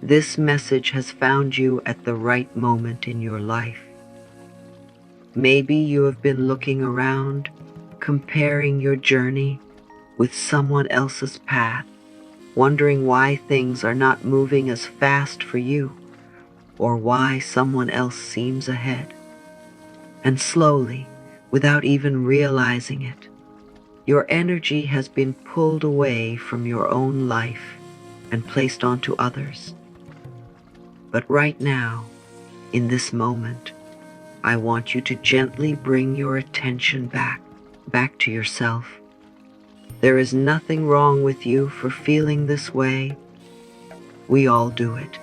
This message has found you at the right moment in your life. Maybe you have been looking around, comparing your journey with someone else's path, wondering why things are not moving as fast for you, or why someone else seems ahead. And slowly, without even realizing it, your energy has been pulled away from your own life and placed onto others. But right now, in this moment, I want you to gently bring your attention back to yourself. There is nothing wrong with you for feeling this way. We all do it.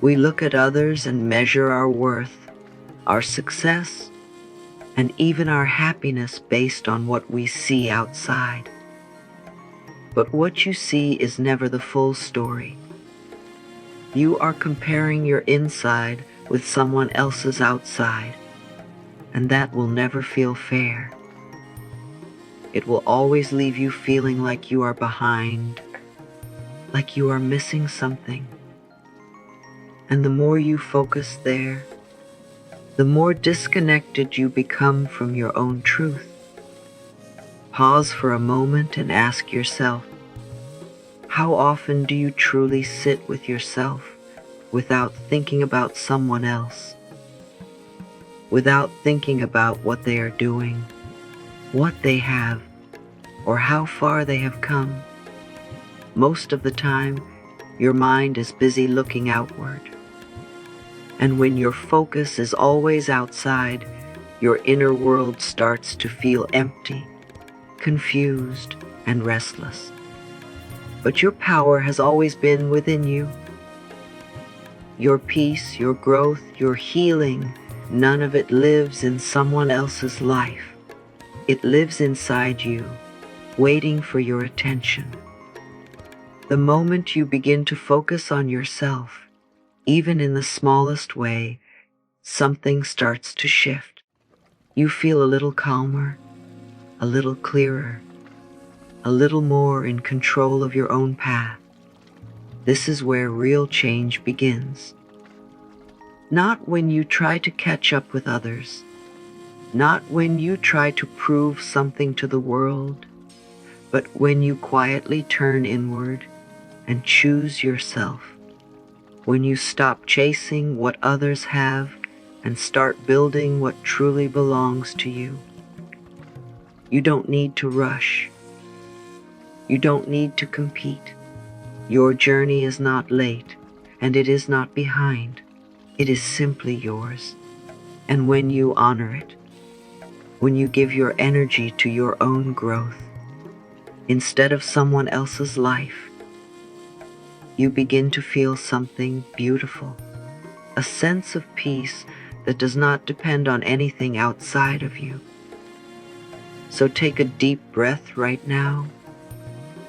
We look at others and measure our worth, our success, and even our happiness based on what we see outside. But what you see is never the full story. You are comparing your inside with someone else's outside, and that will never feel fair. It will always leave you feeling like you are behind, like you are missing something. And the more you focus there, the more disconnected you become from your own truth. Pause for a moment and ask yourself, how often do you truly sit with yourself without thinking about someone else? Without thinking about what they are doing, what they have, or how far they have come? Most of the time, your mind is busy looking outward. And when your focus is always outside, your inner world starts to feel empty, confused, and restless. But your power has always been within you. Your peace, your growth, your healing, none of it lives in someone else's life. It lives inside you, waiting for your attention. The moment you begin to focus on yourself, even in the smallest way, something starts to shift. You feel a little calmer, a little clearer, a little more in control of your own path. This is where real change begins. Not when you try to catch up with others, not when you try to prove something to the world, but when you quietly turn inward and choose yourself. When you stop chasing what others have and start building what truly belongs to you. You don't need to rush. You don't need to compete. Your journey is not late, and it is not behind. It is simply yours. And when you honor it, when you give your energy to your own growth, instead of someone else's life, you begin to feel something beautiful, a sense of peace that does not depend on anything outside of you. So take a deep breath right now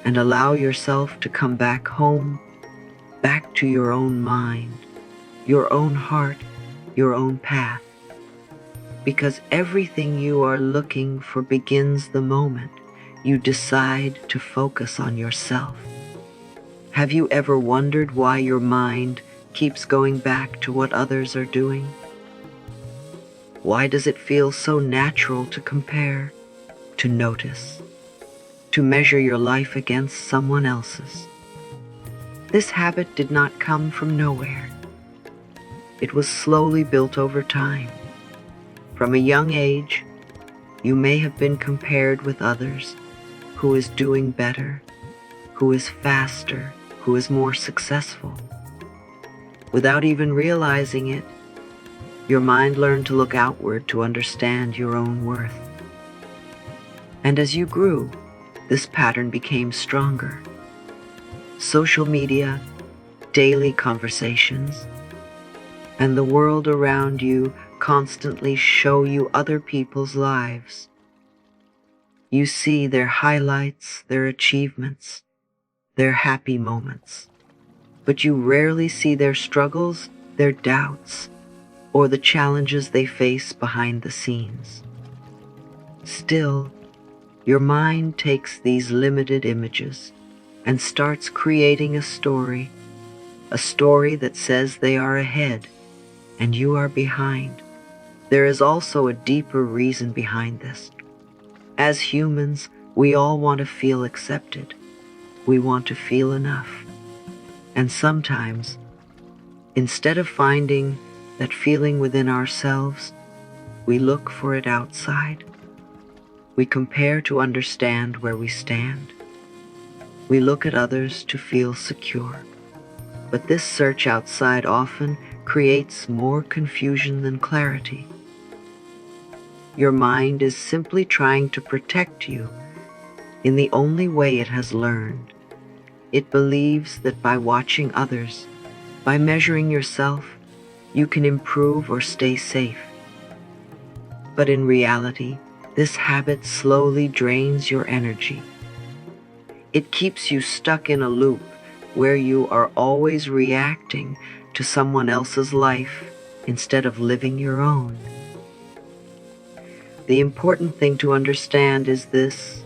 and allow yourself to come back home, back to your own mind, your own heart, your own path. Because everything you are looking for begins the moment you decide to focus on yourself. Have you ever wondered why your mind keeps going back to what others are doing? Why does it feel so natural to compare, to notice, to measure your life against someone else's? This habit did not come from nowhere. It was slowly built over time. From a young age, you may have been compared with others who is doing better, who is faster, who is more successful. Without even realizing it, your mind learned to look outward to understand your own worth. And as you grew, this pattern became stronger. Social media, daily conversations, and the world around you constantly show you other people's lives. You see their highlights, their achievements, their happy moments, but you rarely see their struggles, their doubts, or the challenges they face behind the scenes. Still, your mind takes these limited images and starts creating a story, a story that says they are ahead and you are behind. There is also a deeper reason behind this. As humans, we all want to feel accepted. We want to feel enough. And sometimes, instead of finding that feeling within ourselves, we look for it outside. We compare to understand where we stand. We look at others to feel secure. But this search outside often creates more confusion than clarity. Your mind is simply trying to protect you in the only way it has learned. It believes that by watching others, by measuring yourself, you can improve or stay safe. But in reality, this habit slowly drains your energy. It keeps you stuck in a loop where you are always reacting to someone else's life instead of living your own. The important thing to understand is this: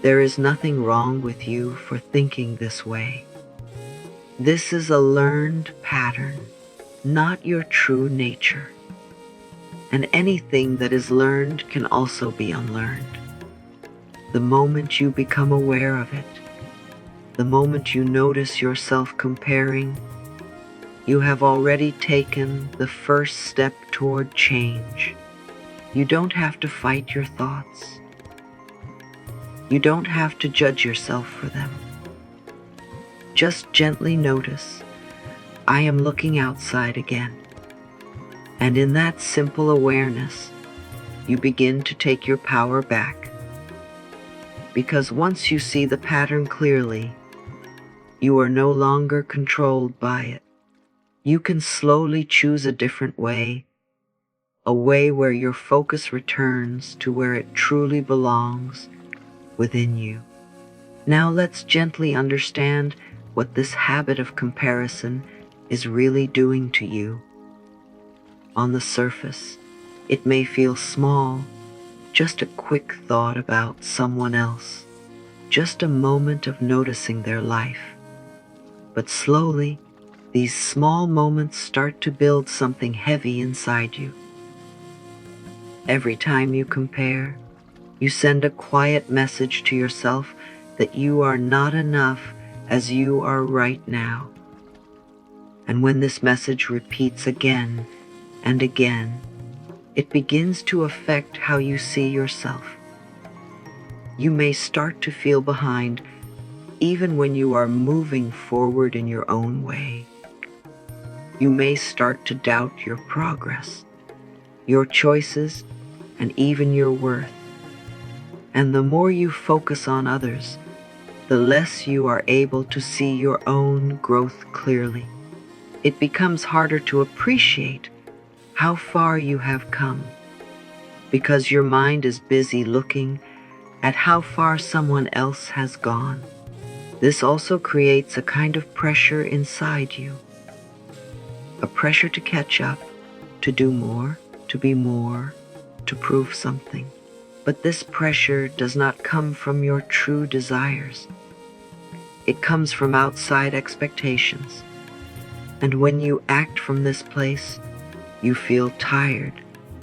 there is nothing wrong with you for thinking this way. This is a learned pattern, not your true nature. And anything that is learned can also be unlearned. The moment you become aware of it, the moment you notice yourself comparing, you have already taken the first step toward change. You don't have to fight your thoughts. You don't have to judge yourself for them. Just gently notice, I am looking outside again. And in that simple awareness, you begin to take your power back. Because once you see the pattern clearly, you are no longer controlled by it. You can slowly choose a different way, a way where your focus returns to where it truly belongs, within you. Now let's gently understand what this habit of comparison is really doing to you. On the surface, it may feel small, just a quick thought about someone else, just a moment of noticing their life. But slowly, these small moments start to build something heavy inside you. Every time you compare, you send a quiet message to yourself that you are not enough as you are right now. And when this message repeats again and again, it begins to affect how you see yourself. You may start to feel behind even when you are moving forward in your own way. You may start to doubt your progress, your choices, and even your worth. And the more you focus on others, the less you are able to see your own growth clearly. It becomes harder to appreciate how far you have come, because your mind is busy looking at how far someone else has gone. This also creates a kind of pressure inside you, a pressure to catch up, to do more, to be more, to prove something. But this pressure does not come from your true desires. It comes from outside expectations. And when you act from this place, you feel tired,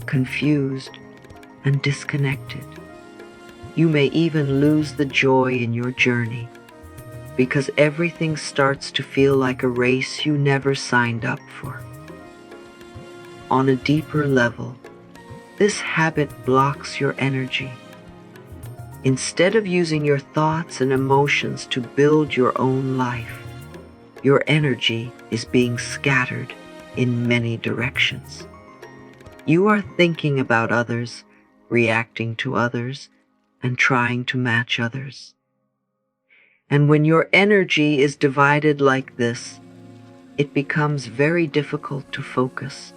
confused, and disconnected. You may even lose the joy in your journey, because everything starts to feel like a race you never signed up for. On a deeper level, this habit blocks your energy. Instead of using your thoughts and emotions to build your own life, your energy is being scattered in many directions. You are thinking about others, reacting to others, and trying to match others. And when your energy is divided like this, it becomes very difficult to focus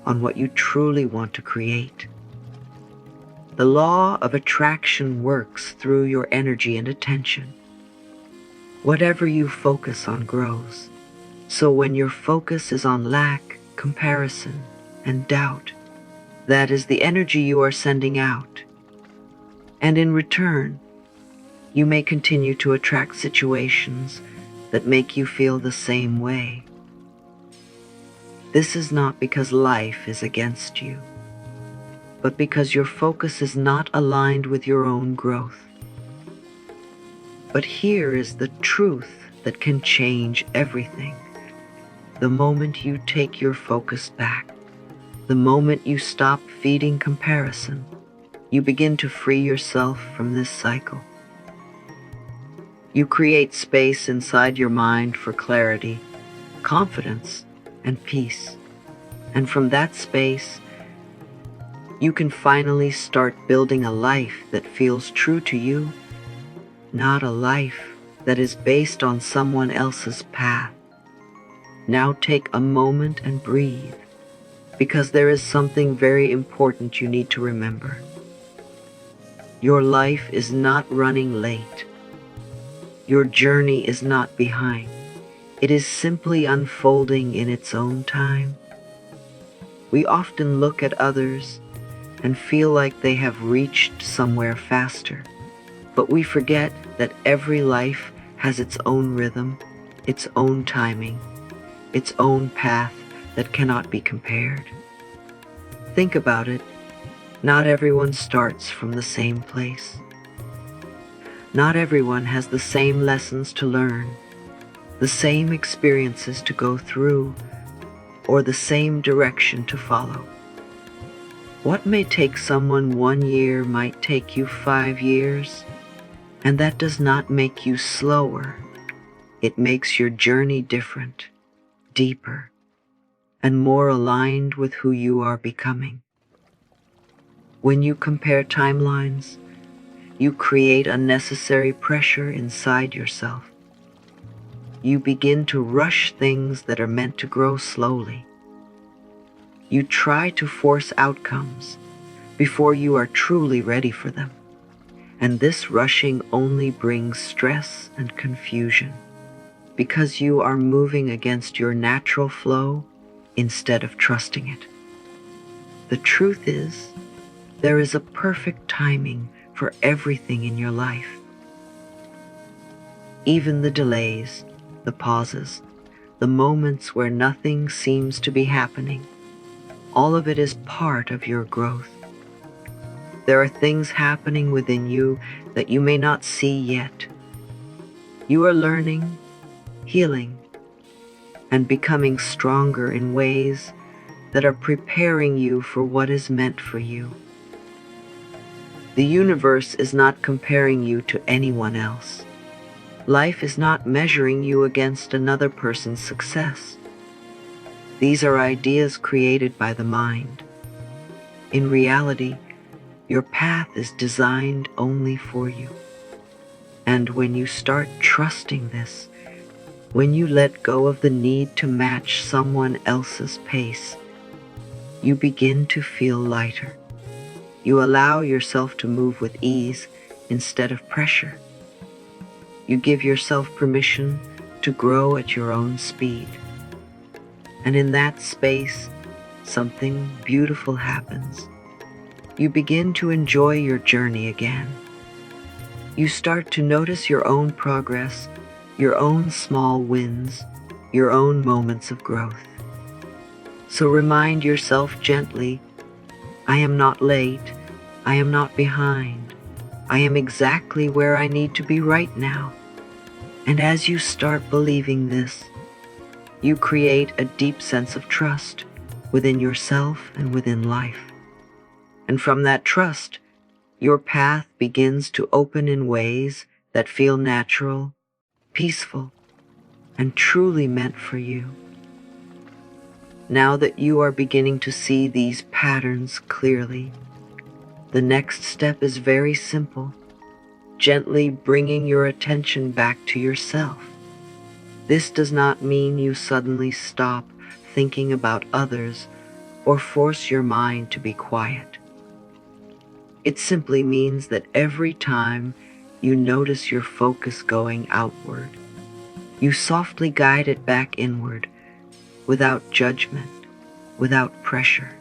on what you truly want to create. The law of attraction works through your energy and attention. Whatever you focus on grows. So when your focus is on lack, comparison, and doubt, that is the energy you are sending out. And in return, you may continue to attract situations, that make you feel the same way. This is not because life is against you, but because your focus is not aligned with your own growth. But here is the truth that can change everything. The moment you take your focus back, the moment you stop feeding comparison, you begin to free yourself from this cycle. You create space inside your mind for clarity, confidence, and peace. And from that space, you can finally start building a life that feels true to you, not a life that is based on someone else's path. Now take a moment and breathe, because there is something very important you need to remember. Your life is not running late. Your journey is not behind. It is simply unfolding in its own time. We often look at others and feel like they have reached somewhere faster, but we forget that every life has its own rhythm, its own timing, its own path that cannot be compared. Think about it. Not everyone starts from the same place. Not everyone has the same lessons to learn, the same experiences to go through, or the same direction to follow. What may take someone 1 year might take you 5 years, and that does not make you slower. It makes your journey different, deeper, and more aligned with who you are becoming. When you compare timelines, you create unnecessary pressure inside yourself. You begin to rush things that are meant to grow slowly. You try to force outcomes before you are truly ready for them. And this rushing only brings stress and confusion, because you are moving against your natural flow instead of trusting it. The truth is, there is a perfect timing for everything in your life. Even the delays, the pauses, the moments where nothing seems to be happening, all of it is part of your growth. There are things happening within you that you may not see yet. You are learning, healing, and becoming stronger in ways that are preparing you for what is meant for you. The universe is not comparing you to anyone else. Life is not measuring you against another person's success. These are ideas created by the mind. In reality, your path is designed only for you. And when you start trusting this, when you let go of the need to match someone else's pace, you begin to feel lighter. You allow yourself to move with ease instead of pressure. You give yourself permission to grow at your own speed. And in that space, something beautiful happens. You begin to enjoy your journey again. You start to notice your own progress, your own small wins, your own moments of growth. So remind yourself gently, I am not late, I am not behind, I am exactly where I need to be right now. And as you start believing this, you create a deep sense of trust within yourself and within life. And from that trust, your path begins to open in ways that feel natural, peaceful, and truly meant for you. Now that you are beginning to see these patterns clearly, the next step is very simple, gently bringing your attention back to yourself. This does not mean you suddenly stop thinking about others or force your mind to be quiet. It simply means that every time you notice your focus going outward, you softly guide it back inward, without judgment, without pressure.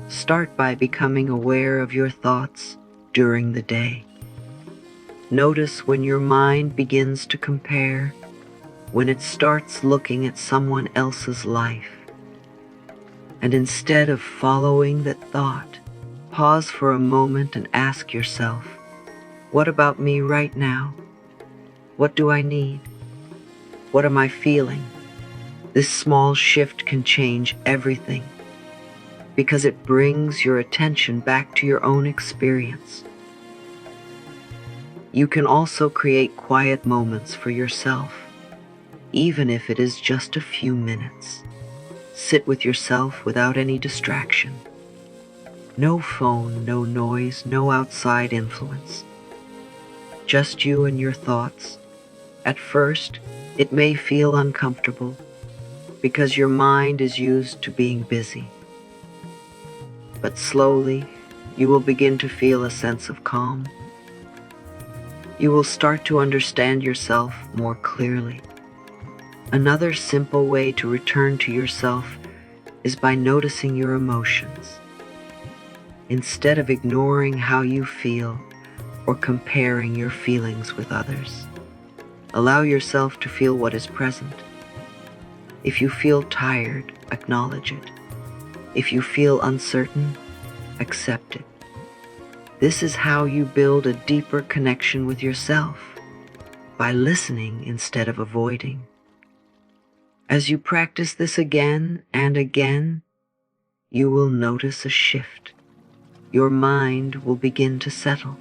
Start by becoming aware of your thoughts during the day. Notice when your mind begins to compare, when it starts looking at someone else's life. And instead of following that thought, pause for a moment and ask yourself, what about me right now? What do I need? What am I feeling? This small shift can change everything because it brings your attention back to your own experience. You can also create quiet moments for yourself, even if it is just a few minutes. Sit with yourself without any distraction. No phone, no noise, no outside influence. Just you and your thoughts. At first, it may feel uncomfortable because your mind is used to being busy. But slowly, you will begin to feel a sense of calm. You will start to understand yourself more clearly. Another simple way to return to yourself is by noticing your emotions. Instead of ignoring how you feel or comparing your feelings with others, allow yourself to feel what is present. If you feel tired, acknowledge it. If you feel uncertain, accept it. This is how you build a deeper connection with yourself, by listening instead of avoiding. As you practice this again and again, you will notice a shift. Your mind will begin to settle.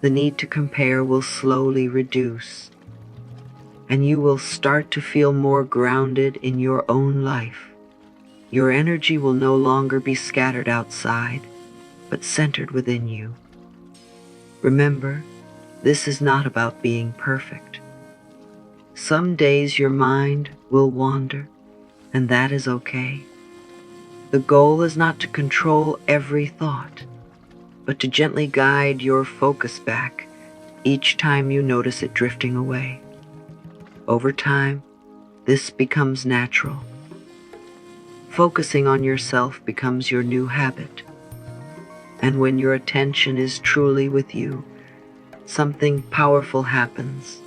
The need to compare will slowly reduce, and you will start to feel more grounded in your own life. Your energy will no longer be scattered outside, but centered within you. Remember, this is not about being perfect. Some days your mind will wander, and that is okay. The goal is not to control every thought, but to gently guide your focus back each time you notice it drifting away. Over time, this becomes natural. Focusing on yourself becomes your new habit. And when your attention is truly with you, something powerful happens.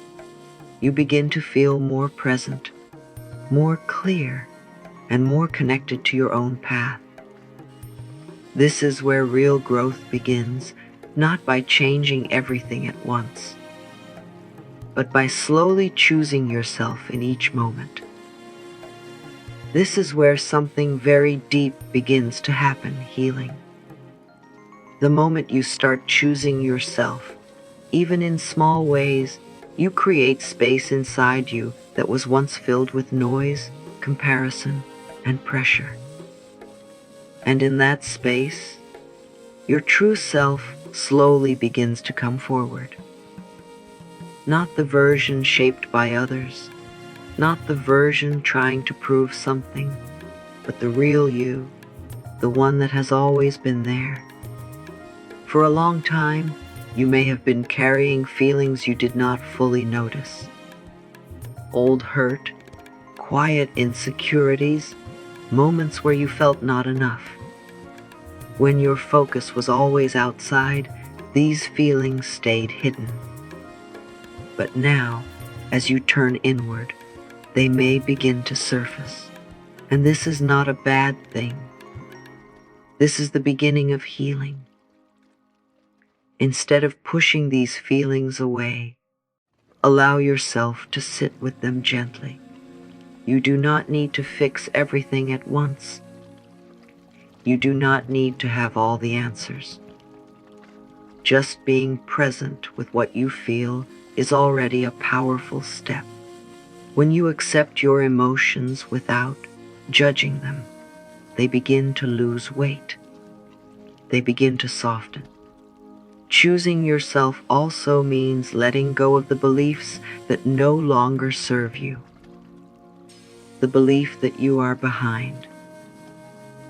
You begin to feel more present, more clear, and more connected to your own path. This is where real growth begins, not by changing everything at once, but by slowly choosing yourself in each moment. This is where something very deep begins to happen, healing. The moment you start choosing yourself, even in small ways, you create space inside you that was once filled with noise, comparison, and pressure. And in that space, your true self slowly begins to come forward. Not the version shaped by others, not the version trying to prove something, but the real you, the one that has always been there. For a long time, you may have been carrying feelings you did not fully notice. Old hurt, quiet insecurities, moments where you felt not enough. When your focus was always outside, these feelings stayed hidden. But now, as you turn inward, they may begin to surface. And this is not a bad thing. This is the beginning of healing. Instead of pushing these feelings away, allow yourself to sit with them gently. You do not need to fix everything at once. You do not need to have all the answers. Just being present with what you feel is already a powerful step. When you accept your emotions without judging them, they begin to lose weight. They begin to soften. Choosing yourself also means letting go of the beliefs that no longer serve you. The belief that you are behind.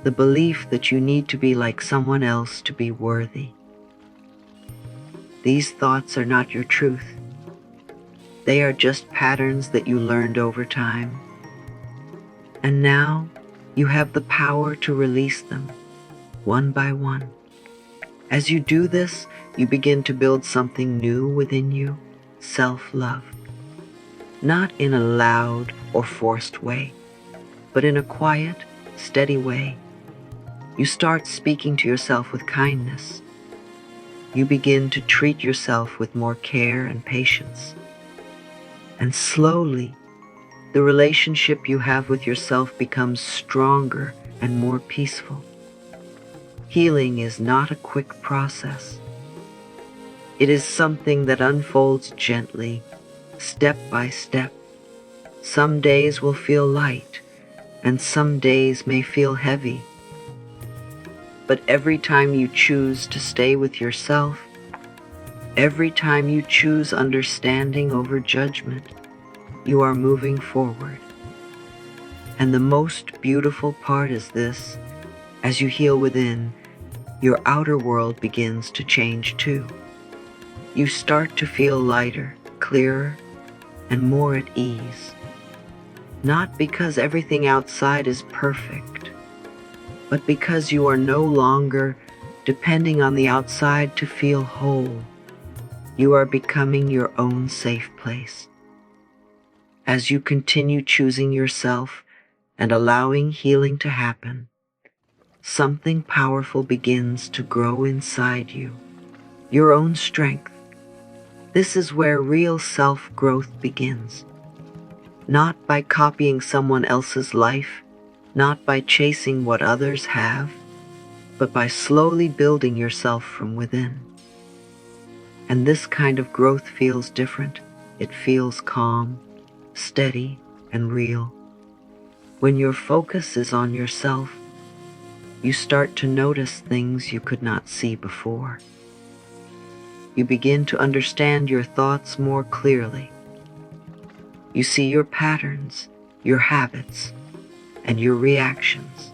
The belief that you need to be like someone else to be worthy. These thoughts are not your truth. They are just patterns that you learned over time. And now you have the power to release them, one by one. As you do this, you begin to build something new within you, self-love. not in a loud or forced way, but in a quiet, steady way. You start speaking to yourself with kindness. You begin to treat yourself with more care and patience. And slowly, the relationship you have with yourself becomes stronger and more peaceful. Healing is not a quick process. It is something that unfolds gently, step by step. Some days will feel light, and some days may feel heavy. But every time you choose to stay with yourself, every time you choose understanding over judgment, you are moving forward. And the most beautiful part is this: as you heal within, your outer world begins to change too. You start to feel lighter, clearer, and more at ease. Not because everything outside is perfect, but because you are no longer depending on the outside to feel whole. You are becoming your own safe place. As you continue choosing yourself and allowing healing to happen, something powerful begins to grow inside you, your own strength. This is where real self-growth begins. Not by copying someone else's life, not by chasing what others have, but by slowly building yourself from within. And this kind of growth feels different. It feels calm, steady, and real. When your focus is on yourself, you start to notice things you could not see before. You begin to understand your thoughts more clearly. You see your patterns, your habits, and your reactions.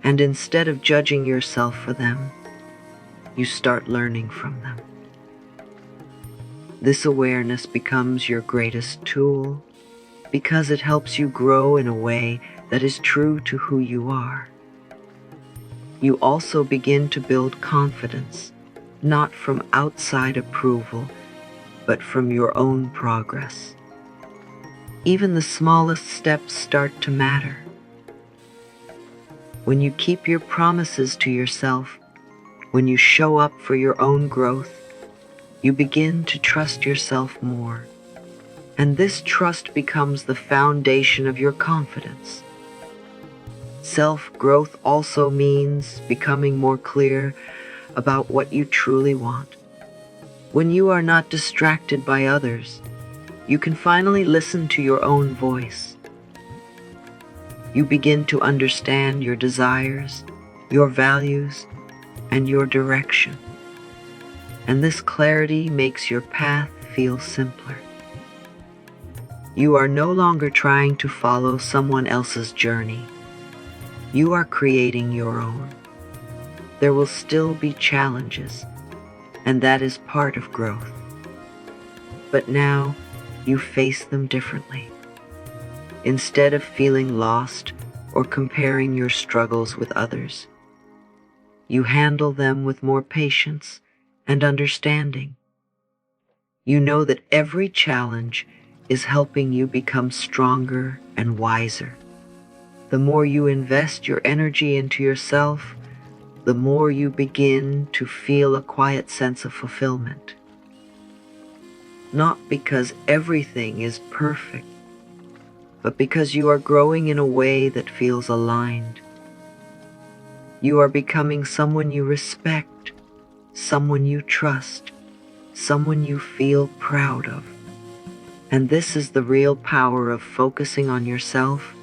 And instead of judging yourself for them, you start learning from them. This awareness becomes your greatest tool because it helps you grow in a way that is true to who you are. You also begin to build confidence, not from outside approval, but from your own progress. Even the smallest steps start to matter. When you keep your promises to yourself, when you show up for your own growth, you begin to trust yourself more. And this trust becomes the foundation of your confidence. Self-growth also means becoming more clear about what you truly want. When you are not distracted by others, you can finally listen to your own voice. You begin to understand your desires, your values, and your direction. And this clarity makes your path feel simpler. You are no longer trying to follow someone else's journey. You are creating your own. There will still be challenges, and that is part of growth. But now, you face them differently. Instead of feeling lost or comparing your struggles with others, you handle them with more patience and understanding. You know that every challenge is helping you become stronger and wiser. The more you invest your energy into yourself, the more you begin to feel a quiet sense of fulfillment. Not because everything is perfect, but because you are growing in a way that feels aligned. You are becoming someone you respect, someone you trust, someone you feel proud of. And this is the real power of focusing on yourself.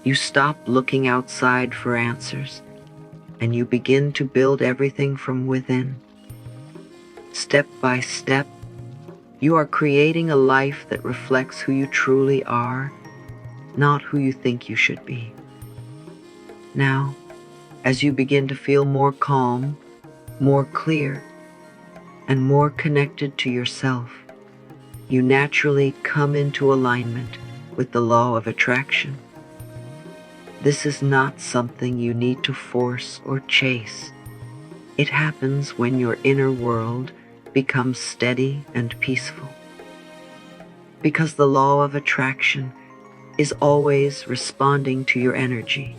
You stop looking outside for answers, and you begin to build everything from within. Step by step, you are creating a life that reflects who you truly are, not who you think you should be. Now, as you begin to feel more calm, more clear, and more connected to yourself, you naturally come into alignment with the law of attraction. This is not something you need to force or chase. It happens when your inner world becomes steady and peaceful. because the law of attraction is always responding to your energy,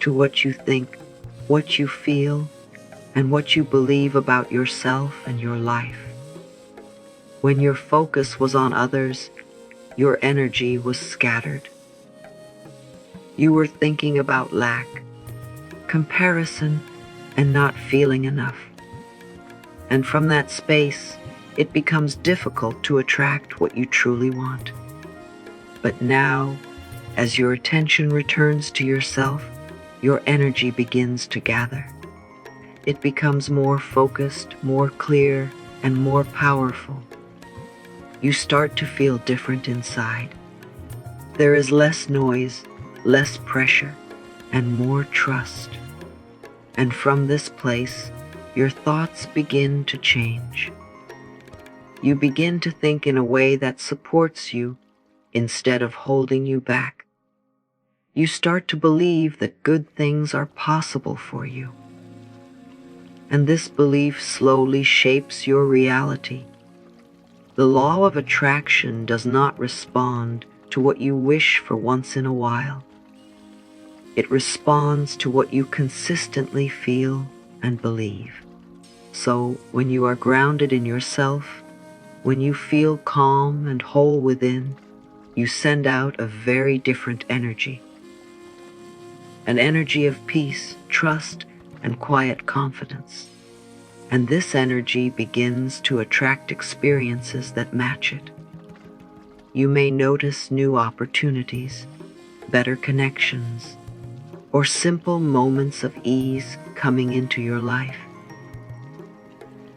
to what you think, what you feel, and what you believe about yourself and your life. When your focus was on others, your energy was scattered. You were thinking about lack, comparison, and not feeling enough. And from that space, it becomes difficult to attract what you truly want. But now, as your attention returns to yourself, your energy begins to gather. It becomes more focused, more clear, and more powerful. You start to feel different inside. There is less noise, less pressure, and more trust. And from this place, your thoughts begin to change. You begin to think in a way that supports you instead of holding you back. You start to believe that good things are possible for you. And this belief slowly shapes your reality. The law of attraction does not respond to what you wish for once in a while. It responds to what you consistently feel and believe. So when you are grounded in yourself, when you feel calm and whole within, you send out a very different energy. An energy of peace, trust, and quiet confidence. And this energy begins to attract experiences that match it. You may notice new opportunities, better connections, or simple moments of ease coming into your life.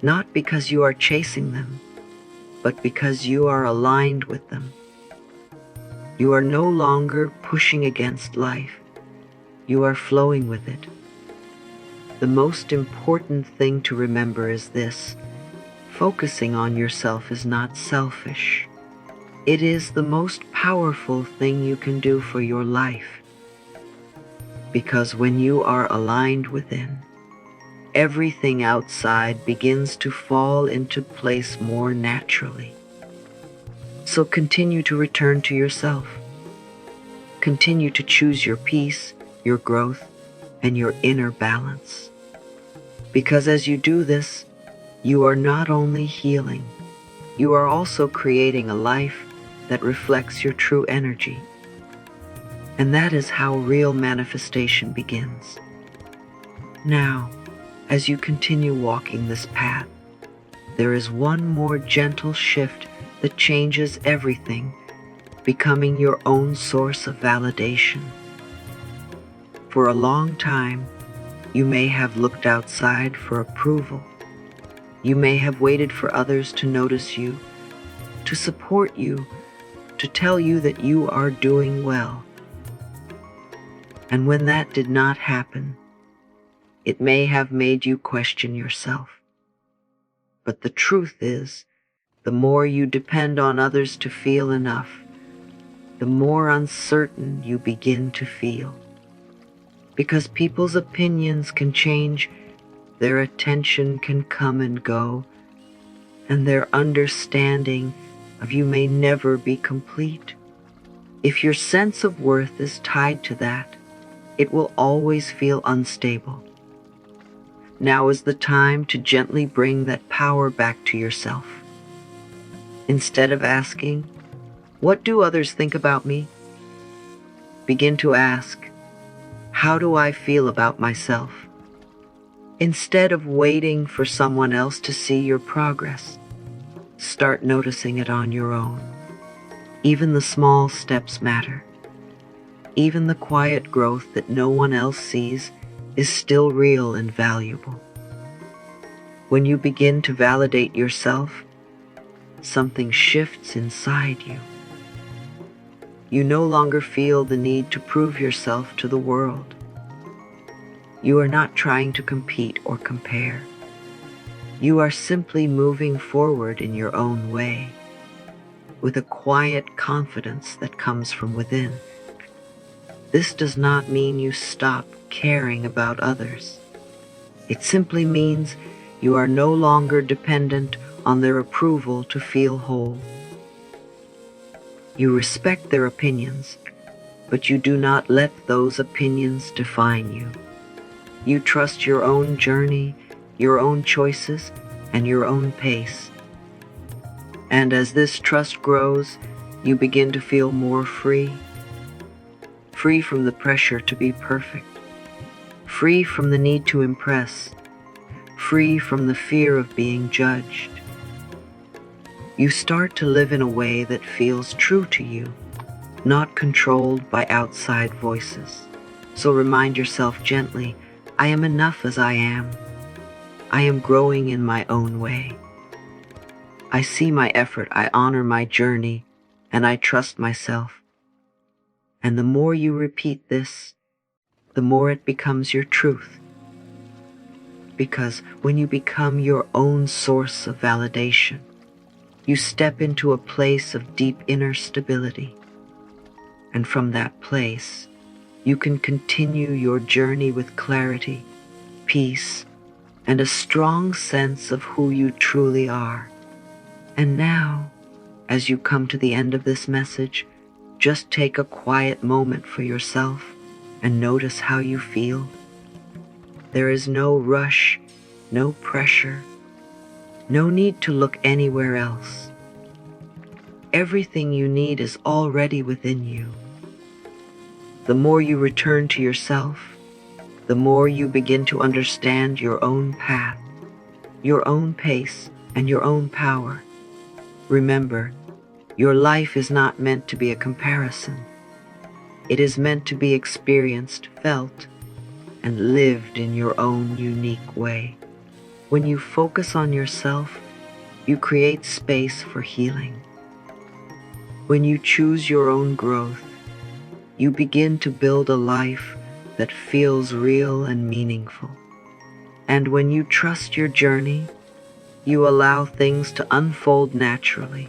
Not because you are chasing them, but because you are aligned with them. You are no longer pushing against life. You are flowing with it. The most important thing to remember is this: focusing on yourself is not selfish. It is the most powerful thing you can do for your life. Because when you are aligned within, everything outside begins to fall into place more naturally. So continue to return to yourself. Continue to choose your peace, your growth, and your inner balance. Because as you do this, you are not only healing, you are also creating a life that reflects your true energy. And that is how real manifestation begins. Now, as you continue walking this path, there is one more gentle shift that changes everything, becoming your own source of validation. For a long time, you may have looked outside for approval. You may have waited for others to notice you, to support you, to tell you that you are doing well. And when that did not happen, it may have made you question yourself. But the truth is, the more you depend on others to feel enough, the more uncertain you begin to feel. Because people's opinions can change, their attention can come and go, and their understanding of you may never be complete. If your sense of worth is tied to that, it will always feel unstable. Now is the time to gently bring that power back to yourself. Instead of asking, "What do others think about me?" begin to ask, "How do I feel about myself?" Instead of waiting for someone else to see your progress, start noticing it on your own. Even the small steps matter. Even the quiet growth that no one else sees is still real and valuable. When you begin to validate yourself, something shifts inside you. You no longer feel the need to prove yourself to the world. You are not trying to compete or compare. You are simply moving forward in your own way, with a quiet confidence that comes from within. This does not mean you stop caring about others. It simply means you are no longer dependent on their approval to feel whole. You respect their opinions, but you do not let those opinions define you. You trust your own journey, your own choices, and your own pace. And as this trust grows, you begin to feel more free. Free from the pressure to be perfect. Free from the need to impress. Free from the fear of being judged. You start to live in a way that feels true to you, not controlled by outside voices. So remind yourself gently, I am enough as I am. I am growing in my own way. I see my effort, I honor my journey, and I trust myself. And the more you repeat this, the more it becomes your truth. Because when you become your own source of validation, you step into a place of deep inner stability. And from that place, you can continue your journey with clarity, peace, and a strong sense of who you truly are. And now, as you come to the end of this message, just take a quiet moment for yourself and notice how you feel. There is no rush, no pressure, no need to look anywhere else. Everything you need is already within you. The more you return to yourself, the more you begin to understand your own path, your own pace, and your own power. Remember, your life is not meant to be a comparison. It is meant to be experienced, felt, and lived in your own unique way. When you focus on yourself, you create space for healing. When you choose your own growth, you begin to build a life that feels real and meaningful. And when you trust your journey, you allow things to unfold naturally,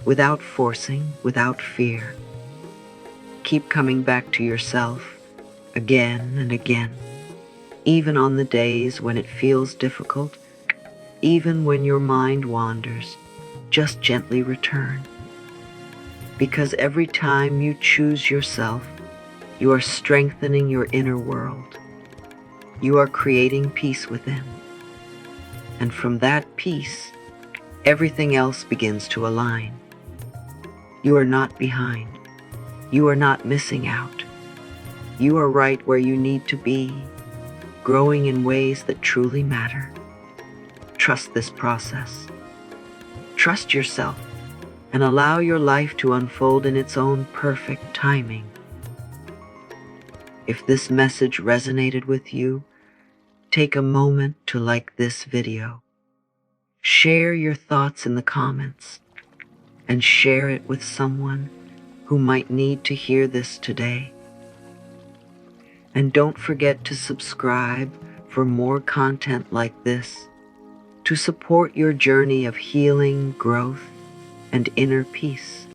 without forcing, without fear. Keep coming back to yourself again and again, even on the days when it feels difficult, even when your mind wanders, just gently return. Because every time you choose yourself, you are strengthening your inner world. You are creating peace within. And from that peace, everything else begins to align. You are not behind. You are not missing out. You are right where you need to be, growing in ways that truly matter. Trust this process. Trust yourself and allow your life to unfold in its own perfect timing. If this message resonated with you, take a moment to like this video. Share your thoughts in the comments and share it with someone who might need to hear this today. And don't forget to subscribe for more content like this to support your journey of healing, growth, and inner peace.